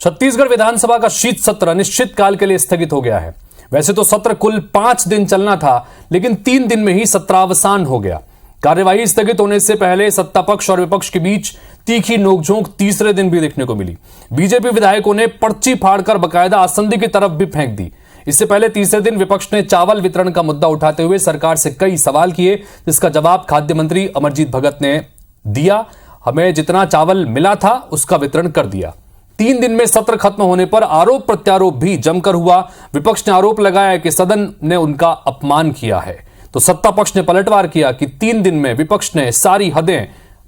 छत्तीसगढ़ विधानसभा का शीत सत्र अनिश्चित काल के लिए स्थगित हो गया है। वैसे तो सत्र कुल 5 दिन चलना था, लेकिन 3 दिन में ही सत्रावसान हो गया। कार्यवाही स्थगित होने से पहले सत्ता पक्ष और विपक्ष के बीच तीखी नोकझोंक तीसरे दिन भी देखने को मिली। बीजेपी विधायकों ने पर्ची फाड़कर बकायदा आसंदी की तरफ भी फेंक दी। इससे पहले तीसरे दिन विपक्ष ने चावल वितरण का मुद्दा उठाते हुए सरकार से कई सवाल किए, जिसका जवाब खाद्य मंत्री अमरजीत भगत ने दिया। हमें जितना चावल मिला था उसका वितरण कर दिया। 3 दिन में सत्र खत्म होने पर आरोप प्रत्यारोप भी जमकर हुआ। विपक्ष ने आरोप लगाया कि सदन ने उनका अपमान किया है, तो सत्ता पक्ष ने पलटवार किया कि 3 दिन में विपक्ष ने सारी हदें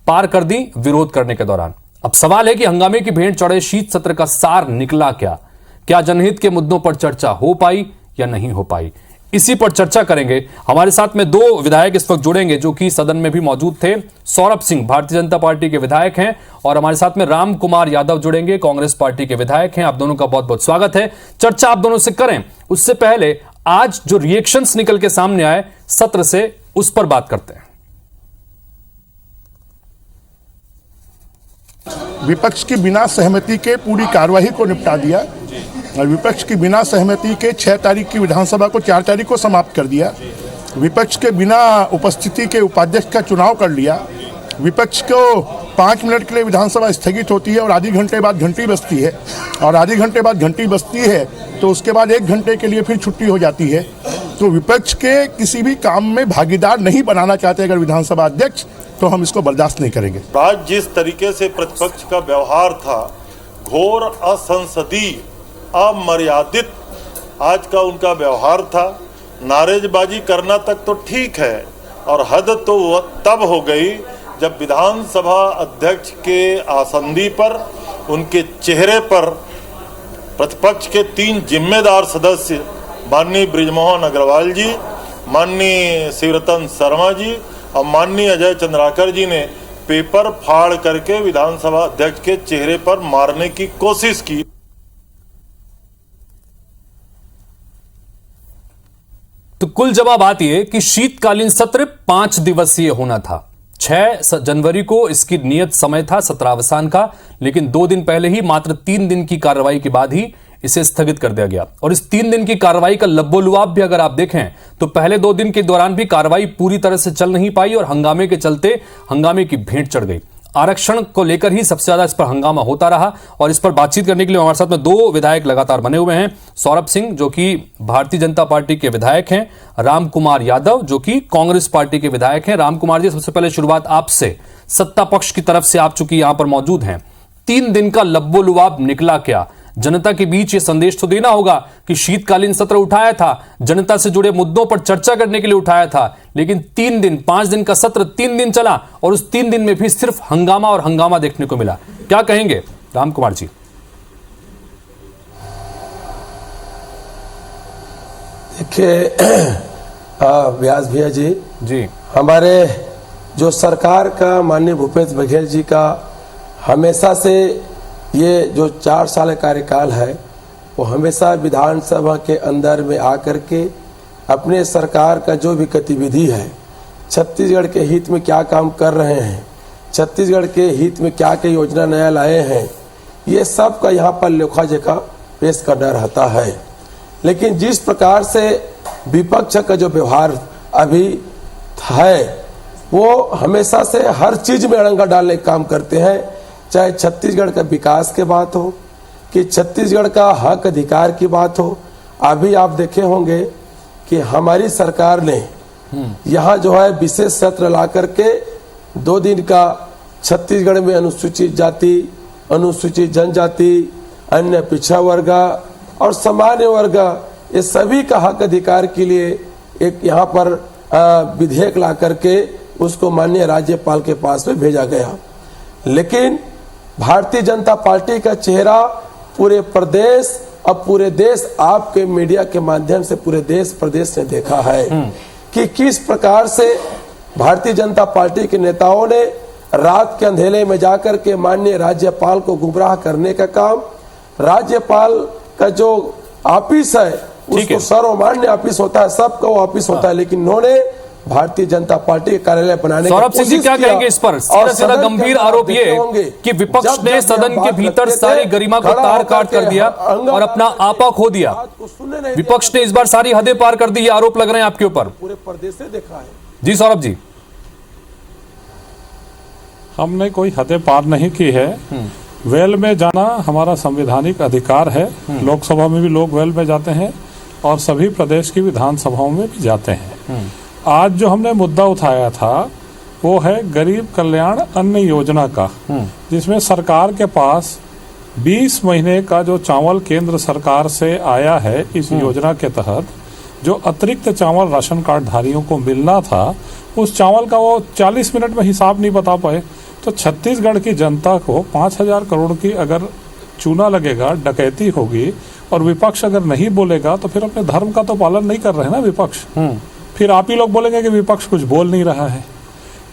पार कर दी विरोध करने के दौरान। अब सवाल है कि हंगामे की भेंट चढ़े शीत सत्र का सार निकला क्या? क्या जनहित के मुद्दों पर चर्चा हो पाई या नहीं हो पाई? इसी पर चर्चा करेंगे। हमारे साथ में 2 विधायक इस वक्त जुड़ेंगे जो कि सदन में भी मौजूद थे। सौरभ सिंह भारतीय जनता पार्टी के विधायक हैं और हमारे साथ में राम कुमार यादव जुड़ेंगे, कांग्रेस पार्टी के विधायक हैं। आप दोनों का बहुत बहुत स्वागत है। चर्चा आप दोनों से करें उससे पहले आज जो रिएक्शंस निकल के सामने आए सत्र से, उस पर बात करते हैं। विपक्ष की बिना सहमति के पूरी कार्यवाही को निपटा दिया और विपक्ष की बिना सहमति के 6 तारीख की विधानसभा को 4 तारीख को समाप्त कर दिया। विपक्ष के बिना उपस्थिति के उपाध्यक्ष का चुनाव कर लिया। विपक्ष को 5 मिनट के लिए विधानसभा स्थगित होती है और आधे घंटे बाद घंटी बजती है, और आधे घंटे बाद घंटी बजती है तो उसके बाद 1 घंटे के लिए फिर छुट्टी हो जाती है। तो विपक्ष के किसी भी काम में भागीदार नहीं बनाना चाहते अगर विधानसभा अध्यक्ष, तो हम इसको बर्दाश्त नहीं करेंगे। आज जिस तरीके से प्रतिपक्ष का व्यवहार था, घोर असंसदीय, अमर्यादित आज का उनका व्यवहार था। नारेबाजी करना तक तो ठीक है, और हद तो तब हो गई जब विधानसभा अध्यक्ष के आसंदी पर, उनके चेहरे पर प्रतिपक्ष के 3 जिम्मेदार सदस्य माननीय बृजमोहन अग्रवाल जी, माननीय शिवरतन शर्मा जी और माननीय अजय चंद्राकर जी ने पेपर फाड़ करके विधानसभा अध्यक्ष के चेहरे पर मारने की कोशिश की। तो कुल जवाब आती है कि शीतकालीन सत्र 5 दिवसीय होना था। 6 जनवरी को इसकी नियत समय था सत्रावसान का, लेकिन 2 दिन पहले ही मात्र 3 दिन की कार्रवाई के बाद ही इसे स्थगित कर दिया गया। और इस 3 दिन की कार्रवाई का लब्बोलुआब भी अगर आप देखें तो पहले 2 दिन के दौरान भी कार्रवाई पूरी तरह से चल नहीं पाई और हंगामे के चलते हंगामे की भेंट चढ़ गई। आरक्षण को लेकर ही सबसे ज्यादा इस पर हंगामा होता रहा, और इस पर बातचीत करने के लिए हमारे साथ में 2 विधायक लगातार बने हुए हैं। सौरभ सिंह जो कि भारतीय जनता पार्टी के विधायक हैं, राम कुमार यादव जो कि कांग्रेस पार्टी के विधायक हैं। राम कुमार जी, सबसे पहले शुरुआत आपसे। सत्ता पक्ष की तरफ से आप चूंकि यहां पर मौजूद हैं, 3 दिन का लब्बोलुआब निकला क्या? जनता के बीच ये संदेश तो देना होगा कि शीतकालीन सत्र उठाया था, जनता से जुड़े मुद्दों पर चर्चा करने के लिए उठाया था, लेकिन 3 दिन 5 दिन का सत्र 3 दिन चला और उस 3 दिन में भी सिर्फ हंगामा और हंगामा देखने को मिला। क्या कहेंगे राम कुमार जी? देखिए व्यास भैया जी, हमारे जो सरकार का माननीय भूपेश बघेल जी का हमेशा से ये जो 4 साल कार्यकाल है, वो हमेशा विधानसभा के अंदर में आकर के अपने सरकार का जो भी गतिविधि है, छत्तीसगढ़ के हित में क्या काम कर रहे हैं, छत्तीसगढ़ के हित में क्या क्या योजना नया लाए हैं, ये सब का यहाँ पर लेखा जोखा पेश करना रहता है। लेकिन जिस प्रकार से विपक्ष का जो व्यवहार अभी है, वो हमेशा से हर चीज में अड़ंगा डालने का काम करते हैं, चाहे छत्तीसगढ़ का विकास की बात हो कि छत्तीसगढ़ का हक अधिकार की बात हो। अभी आप देखे होंगे कि हमारी सरकार ने यहाँ जो है विशेष सत्र ला करके 2 दिन का छत्तीसगढ़ में अनुसूचित जाति, अनुसूचित जनजाति, अन्य पिछड़ा वर्ग और सामान्य वर्ग, ये सभी का हक अधिकार के लिए एक यहाँ पर विधेयक ला करके उसको माननीय राज्यपाल के पास में भेजा गया। लेकिन भारतीय जनता पार्टी का चेहरा पूरे प्रदेश और पूरे देश, आपके मीडिया के माध्यम से पूरे देश प्रदेश ने देखा है कि किस प्रकार से भारतीय जनता पार्टी के नेताओं ने रात के अंधेरे में जाकर के माननीय राज्यपाल को गुमराह करने का काम, राज्यपाल का जो ऑफिस है उसको सर्वमान्य ऑफिस होता है, सबका ऑफिस होता है, लेकिन उन्होंने भारतीय जनता पार्टी के कार्यालय बनाने सौरभ सिंह जी क्या कहेंगे इस पर? सीधा गंभीर आरोप ये कि विपक्ष ने सदन के भीतर सारी गरिमा को तार काट कर दिया और अपना आपा खो दिया। विपक्ष ने इस बार सारी हदें पार कर दी, ये आरोप लग रहे हैं आपके ऊपर। पूरे प्रदेश से देखा है। जी सौरभ जी, हमने कोई हदें पार नहीं की है। वेल में जाना हमारा संवैधानिक अधिकार है। लोकसभा में भी लोग वेल में जाते हैं और सभी प्रदेश की विधानसभाओं में भी जाते हैं। आज जो हमने मुद्दा उठाया था वो है गरीब कल्याण अन्न योजना का, जिसमें सरकार के पास 20 महीने का जो चावल केंद्र सरकार से आया है इस योजना के तहत, जो अतिरिक्त चावल राशन कार्ड धारियों को मिलना था, उस चावल का वो 40 मिनट में हिसाब नहीं बता पाए। तो छत्तीसगढ़ की जनता को 5,000 करोड़ की अगर चूना लगेगा, डकैती होगी और विपक्ष अगर नहीं बोलेगा तो फिर अपने धर्म का तो पालन नहीं कर रहे ना विपक्ष। फिर आप ही लोग बोलेंगे कि विपक्ष कुछ बोल नहीं रहा है।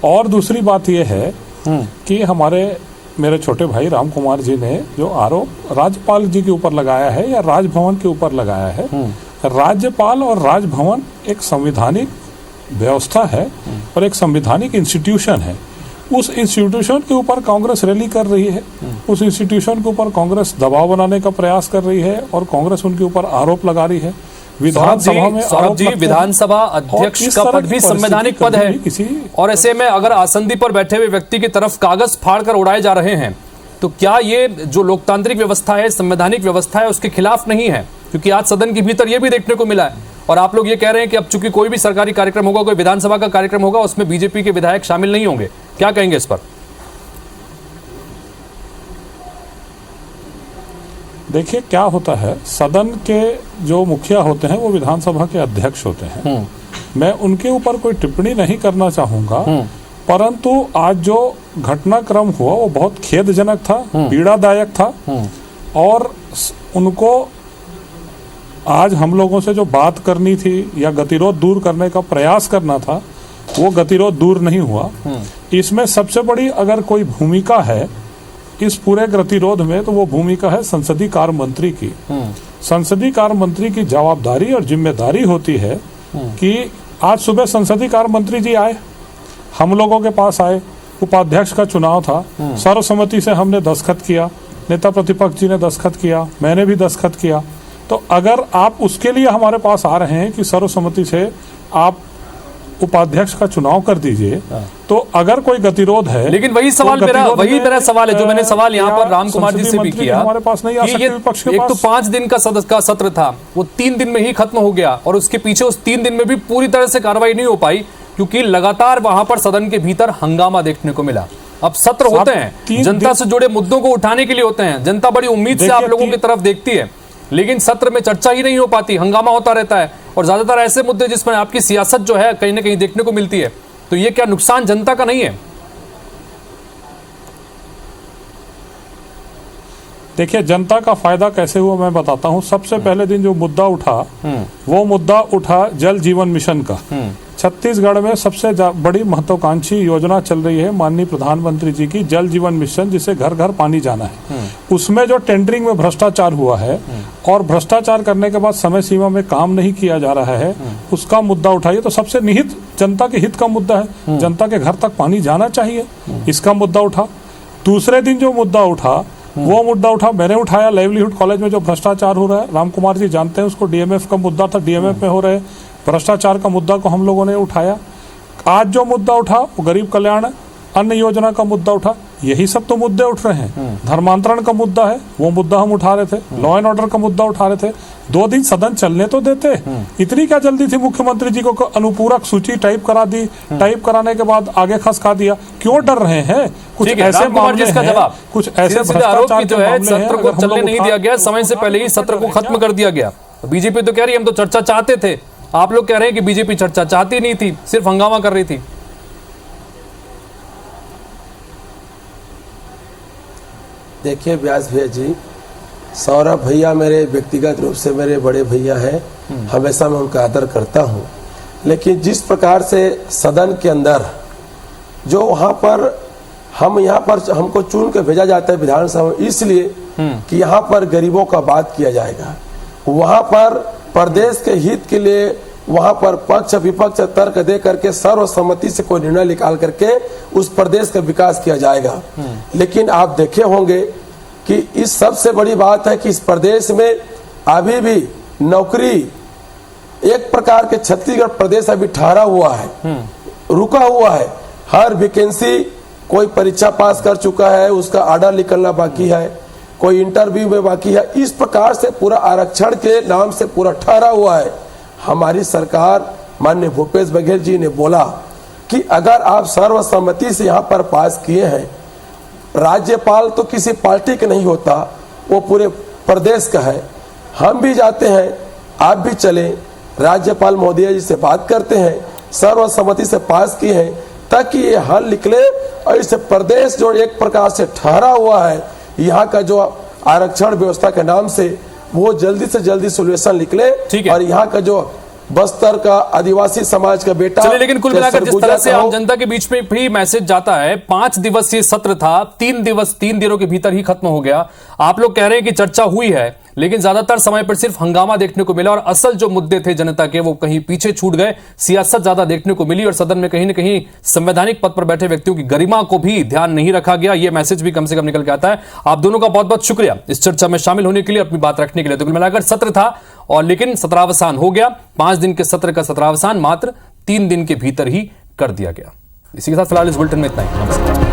और दूसरी बात यह है कि मेरे छोटे भाई राम कुमार जी ने जो आरोप राज्यपाल जी के ऊपर लगाया है या राजभवन के ऊपर लगाया है, राज्यपाल और राजभवन एक संवैधानिक व्यवस्था है और एक संवैधानिक इंस्टीट्यूशन है। उस इंस्टीट्यूशन के ऊपर कांग्रेस रैली कर रही है, उस इंस्टीट्यूशन के ऊपर कांग्रेस दबाव बनाने का प्रयास कर रही है और कांग्रेस उनके ऊपर आरोप लगा रही है। विधानसभा में सौरभ जी, विधानसभा अध्यक्ष का पद भी संवैधानिक पद है और ऐसे में अगर आसंदी पर बैठे हुए व्यक्ति की तरफ कागज फाड़कर उड़ाए जा रहे हैं तो क्या ये जो लोकतांत्रिक व्यवस्था है, संवैधानिक व्यवस्था है, उसके खिलाफ नहीं है? क्योंकि आज सदन के भीतर ये भी देखने को मिला है और आप लोग ये कह रहे हैं कि अब चूंकि कोई भी सरकारी कार्यक्रम होगा, कोई विधानसभा का कार्यक्रम होगा, उसमें बीजेपी के विधायक शामिल नहीं होंगे। क्या कहेंगे इस पर? देखिए क्या होता है, सदन के जो मुखिया होते हैं वो विधानसभा के अध्यक्ष होते हैं। मैं उनके ऊपर कोई टिप्पणी नहीं करना चाहूंगा, परंतु आज जो घटनाक्रम हुआ वो बहुत खेदजनक था, पीड़ादायक था और उनको आज हम लोगों से जो बात करनी थी या गतिरोध दूर करने का प्रयास करना था वो गतिरोध दूर नहीं हुआ। इसमें सबसे बड़ी अगर कोई भूमिका है इस पूरे गतिरोध में तो वो भूमिका है संसदीय कार्य मंत्री की। संसदीय कार्य मंत्री की जवाबदारी और जिम्मेदारी होती है कि आज सुबह संसदीय कार्य मंत्री जी आए, हम लोगों के पास आए, उपाध्यक्ष का चुनाव था, सर्वसम्मति से हमने दस्तखत किया, नेता प्रतिपक्ष जी ने दस्तखत किया, मैंने भी दस्तखत किया। तो अगर आप उसके लिए हमारे पास आ रहे हैं कि सर्वसम्मति से आप उपाध्यक्ष का चुनाव कर दीजिए, तो अगर कोई गतिरोध है, लेकिन वही सवाल मेरा सवाल है जो मैंने सवाल यहाँ पर राम कुमार जी से भी किया, हमारे पास नहीं आ सकते विपक्ष के पास। एक तो 5 दिन का सत्र था, वो 3 दिन में ही खत्म हो गया और उसके पीछे उस 3 दिन में भी पूरी तरह से कार्रवाई नहीं हो पाई क्योंकि लगातार वहां पर सदन के भीतर हंगामा देखने को मिला। अब सत्र होते हैं, जनता से जुड़े मुद्दों को उठाने के लिए होते हैं, जनता बड़ी उम्मीद से आप लोगों की तरफ देखती है, लेकिन सत्र में चर्चा ही नहीं हो पाती, हंगामा होता रहता है और ज्यादातर ऐसे मुद्दे जिसमें आपकी सियासत जो है कहीं ना कहीं देखने को मिलती है। तो ये क्या नुकसान जनता का नहीं है? देखिए जनता का फायदा कैसे हुआ मैं बताता हूं। सबसे पहले दिन जो मुद्दा उठा वो मुद्दा उठा जल जीवन मिशन का। छत्तीसगढ़ में सबसे बड़ी महत्वाकांक्षी योजना चल रही है माननीय प्रधानमंत्री जी की, जल जीवन मिशन, जिसे घर घर पानी जाना है। उसमें जो टेंडरिंग में भ्रष्टाचार हुआ है और भ्रष्टाचार करने के बाद समय सीमा में काम नहीं किया जा रहा है, उसका मुद्दा उठाइए। तो सबसे निहित जनता के हित का मुद्दा है, जनता के घर तक पानी जाना चाहिए, इसका मुद्दा उठा। दूसरे दिन जो मुद्दा उठा वो मुद्दा उठा, मैंने उठाया, लाइवलीहुड कॉलेज में जो भ्रष्टाचार हो रहा है, राम कुमार जी जानते हैं उसको, डीएमएफ का मुद्दा था, डीएमएफ में हो रहे भ्रष्टाचार का मुद्दा को हम लोगों ने उठाया। आज जो मुद्दा उठा वो गरीब कल्याण अन्न योजना का मुद्दा उठा। यही सब तो मुद्दे उठ रहे हैं। धर्मांतरण का मुद्दा है, वो मुद्दा हम उठा रहे थे, लॉ एंड ऑर्डर का मुद्दा उठा रहे थे। 2 दिन सदन चलने तो देते, इतनी क्या जल्दी थी मुख्यमंत्री जी को अनुपूरक सूची टाइप करा दी, टाइप कराने के बाद आगे खसका दिया। क्यों डर रहे हैं? कुछ ऐसे मामले हैं, कुछ ऐसे भ्रष्टाचार जो है सत्र को चलने नहीं दिया गया, समय से पहले ही सत्र को खत्म कर दिया गया। बीजेपी तो कह रही है हम तो चर्चा चाहते थे, आप लोग कह रहे हैं कि बीजेपी चर्चा चाहती नहीं थी, सिर्फ हंगामा कर रही थी। देखिए व्यास भैया जी, सौरभ भैया मेरे व्यक्तिगत रूप से मेरे बड़े भैया हैं, हमेशा मैं उनका आदर करता हूं, लेकिन जिस प्रकार से सदन के अंदर जो वहां पर हमको चुन के भेजा जाता है विधानसभा में, इसलिए कि यहाँ पर गरीबों का बात किया जाएगा, वहां पर प्रदेश के हित के लिए वहां पर पक्ष विपक्ष तर्क दे करके सर्वसम्मति से कोई निर्णय निकाल करके उस प्रदेश का विकास किया जाएगा। लेकिन आप देखे होंगे कि इस सबसे बड़ी बात है कि इस प्रदेश में अभी भी नौकरी एक प्रकार के छत्तीसगढ़ प्रदेश अभी ठहरा हुआ है, रुका हुआ है। हर वैकेंसी कोई परीक्षा पास कर चुका है, उसका ऑर्डर निकलना बाकी है, कोई इंटरव्यू में बाकी है। इस प्रकार से पूरा आरक्षण के नाम से पूरा ठहरा हुआ है। हमारी सरकार माननीय भूपेश बघेल जी ने बोला कि अगर आप सर्वसम्मति से यहाँ पर पास किए हैं, राज्यपाल तो किसी पार्टी का नहीं होता, वो पूरे प्रदेश का है। हम भी जाते हैं, आप भी चलें, राज्यपाल महोदय जी से बात करते हैं, सर्वसम्मति से पास किए हैं ताकि ये हल निकले और इस प्रदेश जो एक प्रकार से ठहरा हुआ है, यहाँ का जो आरक्षण व्यवस्था के नाम से, वो जल्दी से जल्दी सोल्यूशन निकले और यहाँ का जो बस्तर का आदिवासी समाज का बेटा। चलिए, लेकिन कुल मिलाकर जिस तरह से आम जनता के बीच में भी मैसेज जाता है, 5 दिवसीय सत्र था, 3 दिनों के भीतर ही खत्म हो गया। आप लोग कह रहे हैं कि चर्चा हुई है, लेकिन ज्यादातर समय पर सिर्फ हंगामा देखने को मिला और असल जो मुद्दे थे जनता के वो कहीं पीछे छूट गए। सियासत ज्यादा देखने को मिली और सदन में कहीं न कहीं संवैधानिक पद पर बैठे व्यक्तियों की गरिमा को भी ध्यान नहीं रखा गया। ये मैसेज भी कम से कम निकल के आता है। आप दोनों का बहुत बहुत शुक्रिया इस चर्चा में शामिल होने के लिए, अपनी बात रखने के लिए। तो कुल मिलाकर सत्र था और लेकिन सत्रावसान हो गया। 5 दिन के सत्र का सत्रावसान मात्र 3 दिन के भीतर ही कर दिया गया। इसी के साथ फिलहाल इस बुलेटिन में इतना ही। नमस्कार।